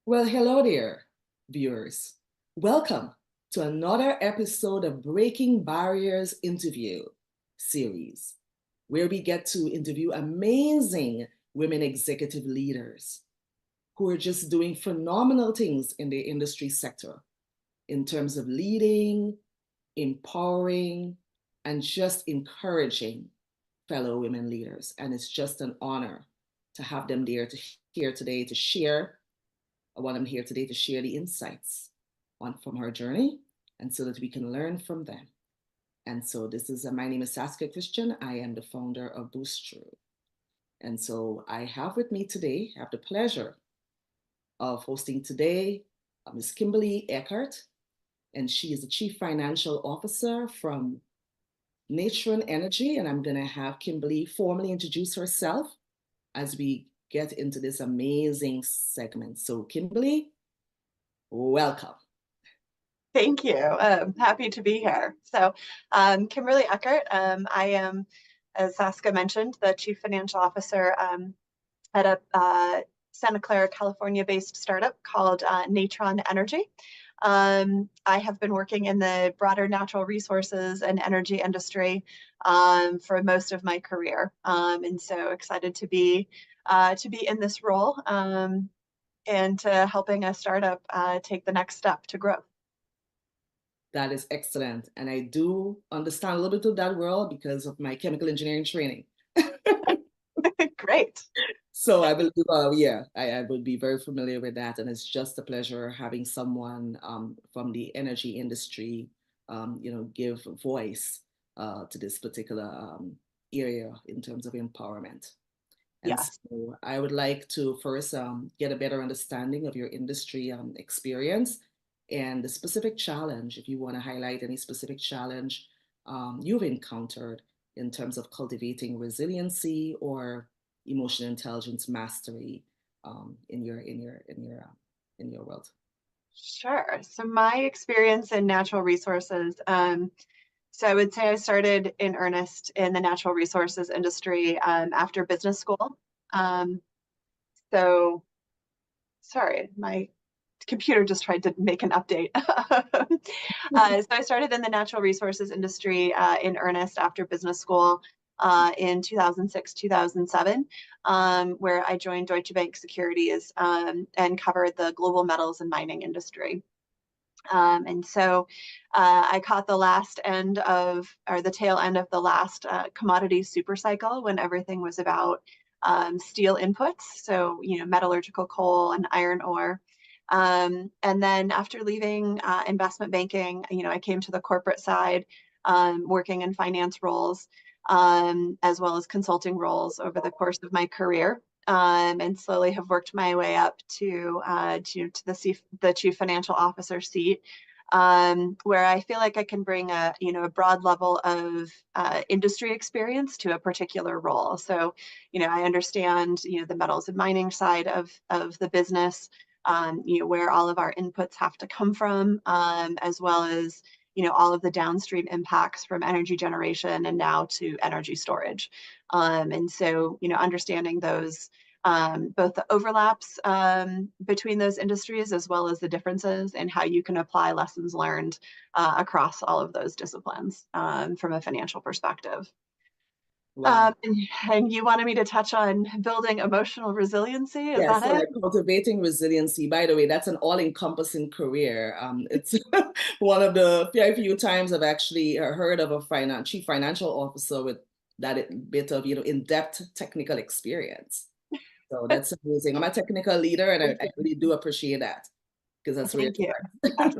Well, hello there, viewers. Welcome to another episode of Breaking Barriers interview series, where we get to interview amazing women executive leaders who are just doing phenomenal things in the industry sector in terms of leading, empowering, and just encouraging fellow women leaders. And it's just an honor to have them there to here today to share what I'm here today to share the insights from her journey and so that we can learn from them. And so my name is Saskia Christian. I am the founder of BoostThru. And so I have with me today, I have the pleasure of hosting today Ms. Kimberly Eckert, and she is the Chief Financial Officer from Nature and Energy. And I'm going to have Kimberly formally introduce herself as we get into this amazing segment. So Kimberly, welcome. Thank you. Happy to be here. So, Kimberly Eckert, I am, as Saskia mentioned, the Chief Financial Officer at a Santa Clara, California-based startup called Natron Energy. I have been working in the broader natural resources and energy industry for most of my career, and so excited to be in this role and to helping a startup take the next step to growth. That is excellent. And I do understand a little bit of that world because of my chemical engineering training. Great. So I believe, yeah, I would be very familiar with that. And it's just a pleasure having someone from the energy industry, give voice to this particular area in terms of empowerment. And Yes. so I would like to first get a better understanding of your industry experience and the specific challenge, if you want to highlight any specific challenge you've encountered in terms of cultivating resiliency or emotional intelligence mastery in your world. Sure. So my experience in natural resources, so I would say I started in earnest in the natural resources industry after business school. Um, so sorry, my computer just tried to make an update. So I started in the natural resources industry in earnest after business school in 2006, 2007, where I joined Deutsche Bank Securities and covered the global metals and mining industry. And so I caught the last end of, or the tail end of the last commodity super cycle when everything was about steel inputs. So, metallurgical coal and iron ore. And then after leaving investment banking, I came to the corporate side, working in finance roles, as well as consulting roles over the course of my career. And slowly have worked my way up to the chief financial officer seat, where I feel like I can bring a broad level of industry experience to a particular role. So, I understand the metals and mining side of the business, where all of our inputs have to come from, as well as all of the downstream impacts from energy generation and now to energy storage. And so, understanding those, both the overlaps between those industries as well as the differences and how you can apply lessons learned across all of those disciplines from a financial perspective. Wow. And you wanted me to touch on building emotional resiliency, is Yeah, that so it? like cultivating resiliency, by the way, that's an all-encompassing career. It's one of the very few times I've actually heard of a chief financial officer with that bit of, in-depth technical experience. So that's amazing. I'm a technical leader and I really do appreciate that because that's where it Thank you. starts.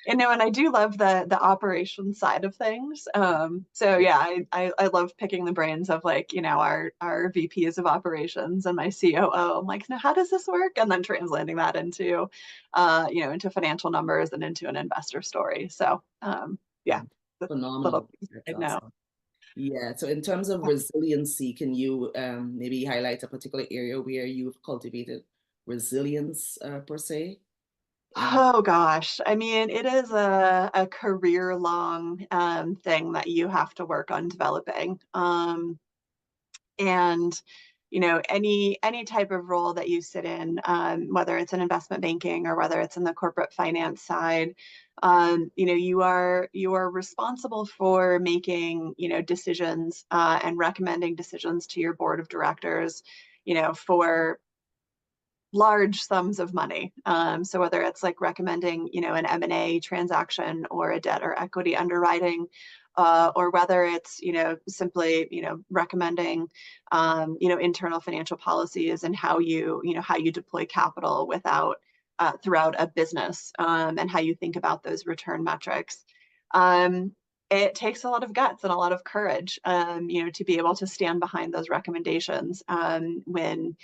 And I do love the operation side of things. So yeah, I love picking the brains of like, our VPs of operations and my COO. I'm like, now how does this work? And then translating that into into financial numbers and into an investor story. So yeah, the little Phenomenal. things That's I know. awesome. Yeah, so in terms of resiliency, can you maybe highlight a particular area where you've cultivated resilience per se? And Oh gosh. I mean, it is a career long thing that you have to work on developing. And any type of role that you sit in, whether it's in investment banking or whether it's in the corporate finance side, you are responsible for making, decisions and recommending decisions to your board of directors, for large sums of money. So whether it's like recommending, an M&A transaction or a debt or equity underwriting, or whether it's, simply, recommending, internal financial policies and how you deploy capital throughout a business, and how you think about those return metrics. Um, it takes a lot of guts and a lot of courage, to be able to stand behind those recommendations, when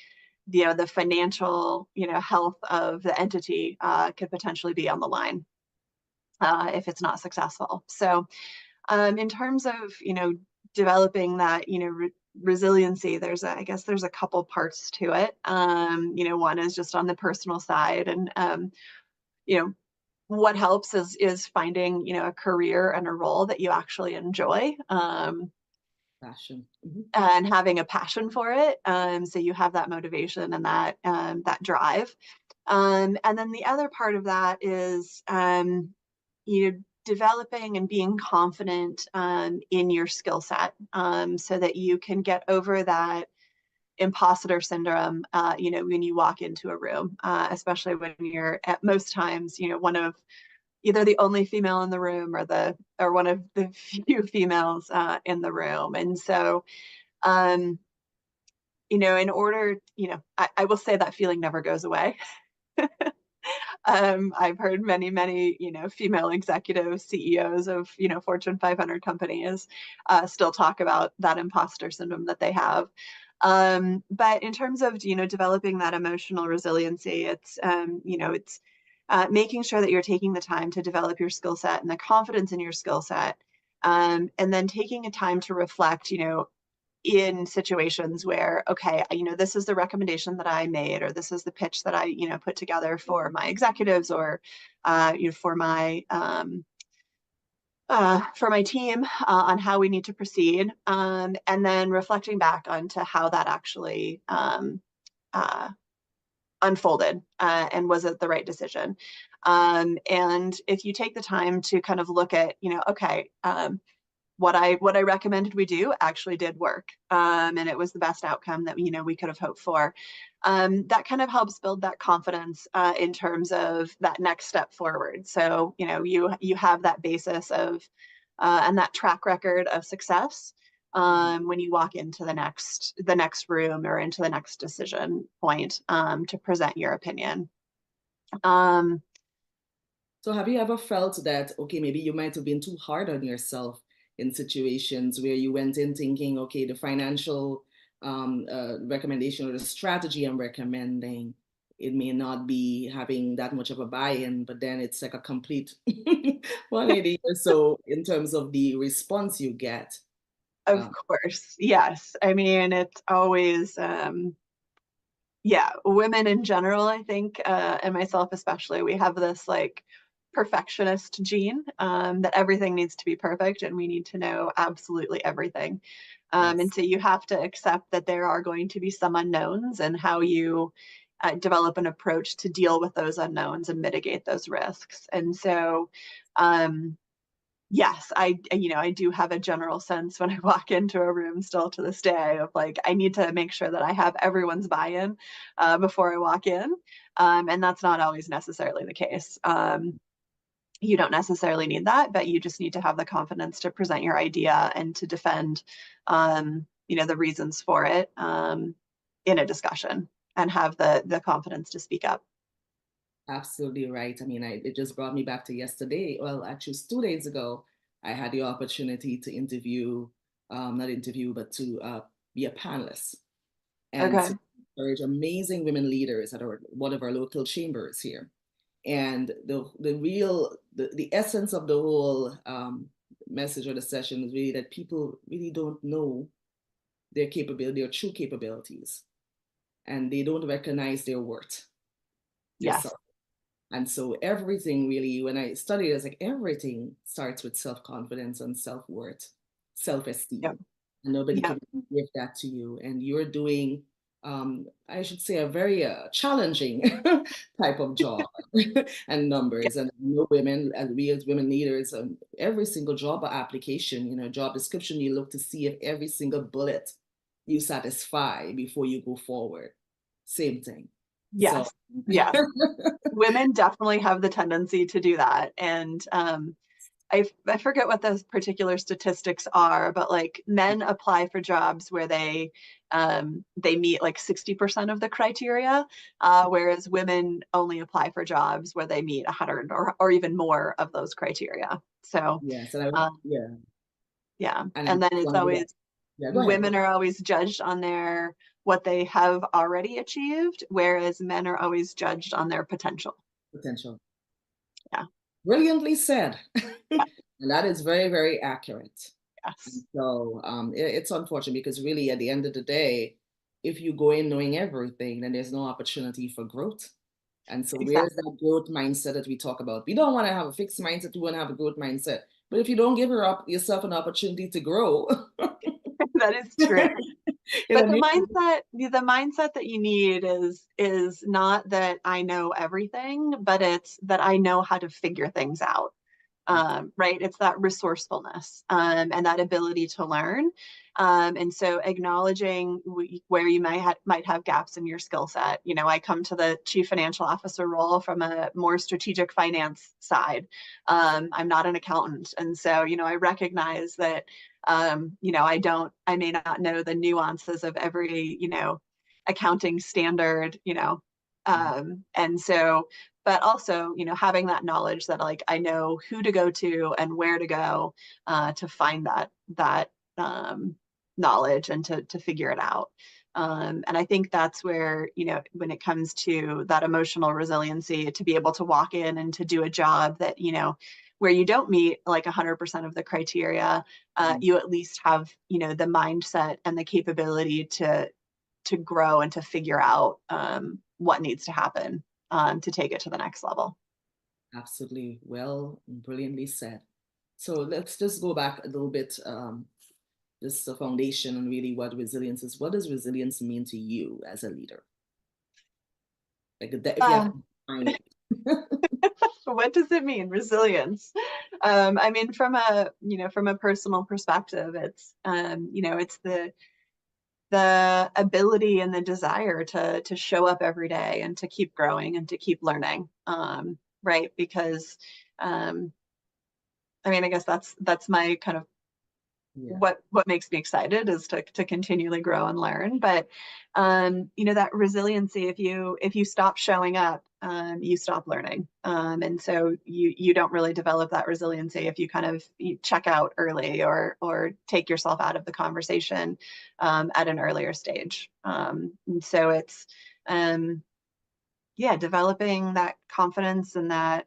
the financial, health of the entity could potentially be on the line if it's not successful. So, in terms of, developing that, resiliency, I guess there's a couple parts to it. One is just on the personal side, and you know, what helps is finding, a career and a role that you actually enjoy. Passion. Mm-hmm. And having a passion for it. So you have that motivation and that drive. And then the other part of that is, developing and being confident in your skill set, so that you can get over that imposter syndrome, when you walk into a room, especially when you're at most times, one of either the only female in the room or one of the few females in the room. And so, um, in order, I will say that feeling never goes away. I've heard many, many, female executives, CEOs of, Fortune 500 companies still talk about that imposter syndrome that they have. But in terms of, developing that emotional resiliency, it's making sure that you're taking the time to develop your skill set and the confidence in your skill set. And then taking a time to reflect, in situations where, okay, this is the recommendation that I made, or this is the pitch that I, put together for my executives, or, for my team, on how we need to proceed. And then reflecting back onto how that actually, uh, unfolded, and was it the right decision. And if you take the time to kind of look at, okay, what I recommended we do actually did work, and it was the best outcome that we could have hoped for. That kind of helps build that confidence in terms of that next step forward. So you have that basis of and that track record of success when you walk into the next room or into the next decision point, to present your opinion. Um, So have you ever felt that, okay, maybe you might have been too hard on yourself in situations where you went in thinking, okay, the financial recommendation or the strategy I'm recommending, it may not be having that much of a buy-in, but then it's like a complete 180 or so in terms of the response you get. of Um, course, yes. I mean, it's always yeah, women in general, I think, and myself especially, we have this like perfectionist gene, that everything needs to be perfect and we need to know absolutely everything. And yes. so you have to accept that there are going to be some unknowns, and how you develop an approach to deal with those unknowns and mitigate those risks. And so, um, yes, I do have a general sense when I walk into a room still to this day of like, I need to make sure that I have everyone's buy-in before I walk in. And that's not always necessarily the case. You don't necessarily need that, but you just need to have the confidence to present your idea and to defend, the reasons for it, in a discussion, and have the confidence to speak up. Absolutely right. I mean, it just brought me back to yesterday. Well, actually, it's 2 days ago, I had the opportunity to interview, not interview, but to be a panelist and to Okay. encourage amazing women leaders at one of our local chambers here. And the essence of the whole message of the session is really that people really don't know their true capabilities, and they don't recognize their worth, their Yes. self. And so everything really, when I studied, it's like everything starts with self-confidence and self-worth, Yep. self-esteem. And nobody Yep. can give that to you. And you're doing I should say, a very challenging type of job and Yeah. numbers. And no women, and we as women leaders, every single job application, job description, you look to see if every single bullet you satisfy before you go forward. Same thing. So, Yes. Yes. Women definitely have the tendency to do that. And I forget what those particular statistics are, but like men apply for jobs where they meet like 60% of the criteria, whereas women only apply for jobs where they meet 100 or even more of those criteria. So yes, and um, yeah, yeah, and I and then just it's want to go back. always Yeah, go ahead, go women ahead. are always judged on their what they have already achieved, whereas men are always judged on their potential. Potential. Yeah. Brilliantly said. Yeah. And that is very, very accurate. And Yes. so it's unfortunate because really at the end of the day, if you go in knowing everything, then there's no opportunity for growth. And so where's Exactly. that growth mindset that we talk about? We don't want to have a fixed mindset, we want to have a growth mindset. But if you don't give yourself an opportunity to grow, That is true. But you the mindset that you need is not that I know everything, but it's that I know how to figure things out. Right? It's that resourcefulness and that ability to learn. And so acknowledging where you might have gaps in your skill set. You know, I come to the chief financial officer role from a more strategic finance side. I'm not an accountant. And so, I recognize that, I may not know the nuances of every, accounting standard, and so but also having that knowledge that like I know who to go to and where to go to find that knowledge and to figure it out. And I think that's where when it comes to that emotional resiliency, to be able to walk in and to do a job that where you don't meet like 100% of the criteria, you at least have the mindset and the capability to grow and to figure out what needs to happen to take it to the next level. absolutely well, brilliantly said. So let's just go back a little bit. This is the foundation and really what resilience is. What does resilience mean to you as a leader? Like if you have Uh, to define it. what does it mean, resilience? I mean, from a personal perspective, it's the ability and the desire to show up every day and to keep growing and to keep learning. Right? Because I mean, I guess that's my kind of Yeah. what makes me excited is to continually grow and learn. But that resiliency, if you stop showing up, you stop learning. And so you don't really develop that resiliency if you kind of you check out early or take yourself out of the conversation at an earlier stage. And so it's yeah, developing that confidence and that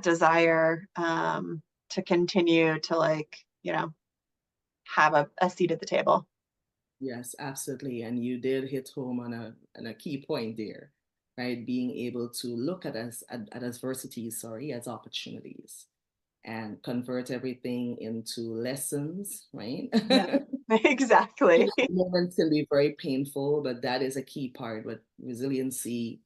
desire to continue to like, have a seat at the table. Yes, absolutely. And you did hit home on a key point there, right? Being able to look at adversities, sorry, as opportunities and convert everything into lessons, right? Yeah, You exactly. know, moments can be very painful, but that is a key part. But resiliency,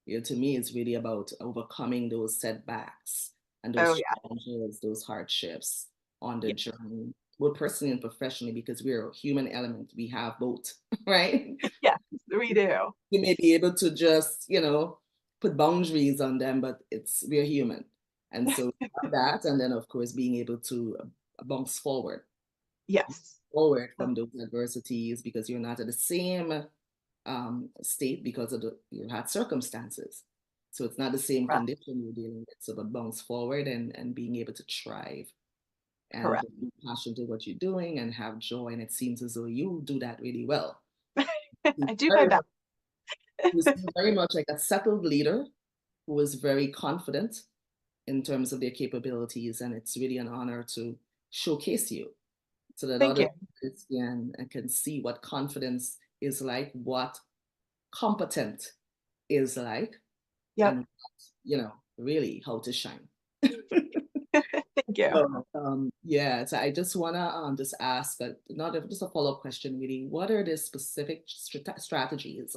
to me, is really about overcoming those setbacks and Oh those yeah. challenges, those hardships on the Yeah. journey, both personally and professionally, because we're a human element. We have both, right? Yes, we do. We may be able to just, put boundaries on them, but we're human. And so that, and then of course being able to bounce Yes. from those adversities because you're not at the same state because you had circumstances. So it's not the same Correct. condition you're dealing with. So but bounce forward and being able to thrive and Correct. be passionate to what you're doing and have joy. And it seems as though you do that really well. I do my Very, best. you seem very much like a settled leader who is very confident in terms of their capabilities. And it's really an honor to showcase you so that Thank others you. can see what confidence is like, what competent is like, Yep. and really how to shine. Thank Thank you. So, yeah, so I just wanna just ask, not just a follow-up question, really. What are the specific strategies